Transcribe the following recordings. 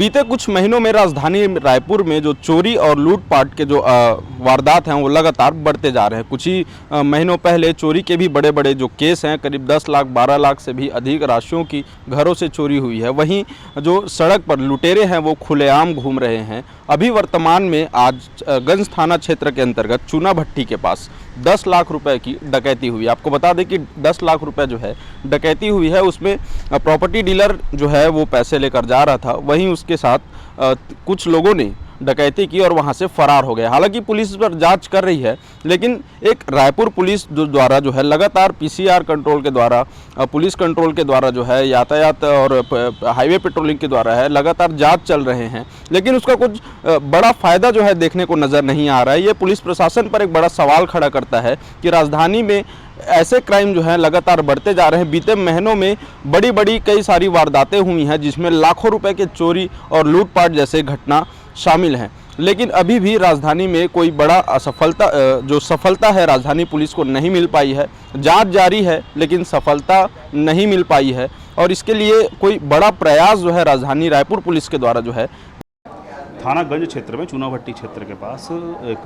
बीते कुछ महीनों में राजधानी रायपुर में जो चोरी और लूटपाट के जो वारदात हैं वो लगातार बढ़ते जा रहे हैं। कुछ ही महीनों पहले चोरी के भी बड़े बड़े जो केस हैं, करीब 10 लाख 12 लाख से भी अधिक राशियों की घरों से चोरी हुई है। वहीं जो सड़क पर लुटेरे हैं वो खुलेआम घूम रहे हैं। अभी वर्तमान में आज गंज थाना क्षेत्र के अंतर्गत चूना भट्टी के पास 10 लाख रुपए की डकैती हुई। आपको बता दें कि 10 लाख रुपए जो है डकैती हुई है, उसमें प्रॉपर्टी डीलर जो है वो पैसे लेकर जा रहा था, वहीं उसके साथ कुछ लोगों ने डकैती की और वहां से फरार हो गए। हालांकि पुलिस इस पर जांच कर रही है, लेकिन एक रायपुर पुलिस द्वारा जो है लगातार पीसीआर कंट्रोल के द्वारा, पुलिस कंट्रोल के द्वारा जो है यातायात और हाईवे पेट्रोलिंग के द्वारा है लगातार जांच चल रहे हैं, लेकिन उसका कुछ बड़ा फ़ायदा जो है देखने को नज़र नहीं आ रहा है। ये पुलिस प्रशासन पर एक बड़ा सवाल खड़ा करता है कि राजधानी में ऐसे क्राइम जो हैं लगातार बढ़ते जा रहे हैं। बीते महीनों में बड़ी बड़ी कई सारी वारदातें हुई हैं, जिसमें लाखों रुपए के चोरी और लूटपाट जैसे घटना शामिल हैं, लेकिन अभी भी राजधानी में कोई बड़ा सफलता है राजधानी पुलिस को नहीं मिल पाई है। जांच जारी है लेकिन सफलता नहीं मिल पाई है, और इसके लिए कोई बड़ा प्रयास जो है राजधानी रायपुर पुलिस के द्वारा जो है थाना गंज क्षेत्र में चूना भट्टी क्षेत्र के पास एक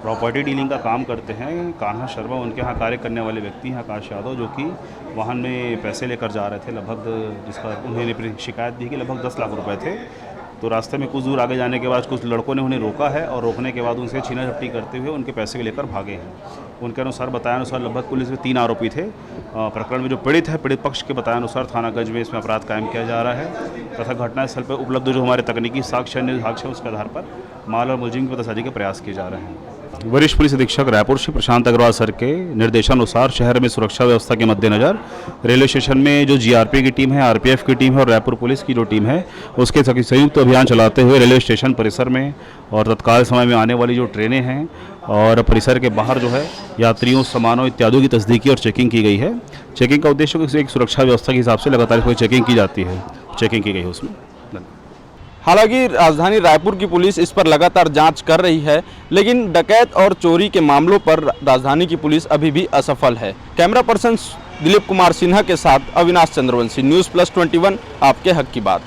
प्रॉपर्टी डीलिंग का काम करते हैं कान्हा शर्मा, उनके यहाँ कार्य करने वाले व्यक्ति हैं आकाश यादव, जो कि वाहन में पैसे लेकर जा रहे थे। लगभग जिसका उन्होंने शिकायत दी कि लगभग 10 लाख रुपए थे। तो रास्ते में कुछ दूर आगे जाने के बाद कुछ लड़कों ने उन्हें रोका है और रोकने के बाद उनसे छीना झपटी करते हुए उनके पैसे लेकर भागे हैं। उनके अनुसार बताया अनुसार लगभग पुलिस में 3 आरोपी थे। प्रकरण में जो पीड़ित है, पीड़ित पक्ष के बताया अनुसार थानागंज में इसमें अपराध कायम किया जा रहा है तथा घटनास्थल पर उपलब्ध जो हमारे तकनीकी साक्ष्य है उसके आधार पर माल और मुलजिम की पतासाजी के प्रयास किए जा रहे हैं। वरिष्ठ पुलिस अधीक्षक रायपुर श्री प्रशांत अग्रवाल सर के निर्देशानुसार शहर में सुरक्षा व्यवस्था के मद्देनजर रेलवे स्टेशन में जो जीआरपी की टीम है, आरपीएफ की टीम है और रायपुर पुलिस की जो टीम है, उसके संयुक्त अभियान चलाते हुए रेलवे स्टेशन परिसर में और तत्काल समय में आने वाली जो ट्रेनें हैं और परिसर के बाहर जो है यात्रियों, सामानों इत्यादि की तस्दीकी और चेकिंग की गई है। चेकिंग का उद्देश्य एक सुरक्षा व्यवस्था के हिसाब से लगातार कोई चेकिंग की जाती है, चेकिंग की गई है उसमें। हालांकि राजधानी रायपुर की पुलिस इस पर लगातार जांच कर रही है, लेकिन डकैत और चोरी के मामलों पर राजधानी की पुलिस अभी भी असफल है। कैमरा पर्सन दिलीप कुमार सिन्हा के साथ अविनाश चंद्रवंशी, न्यूज़ प्लस 21, आपके हक की बात।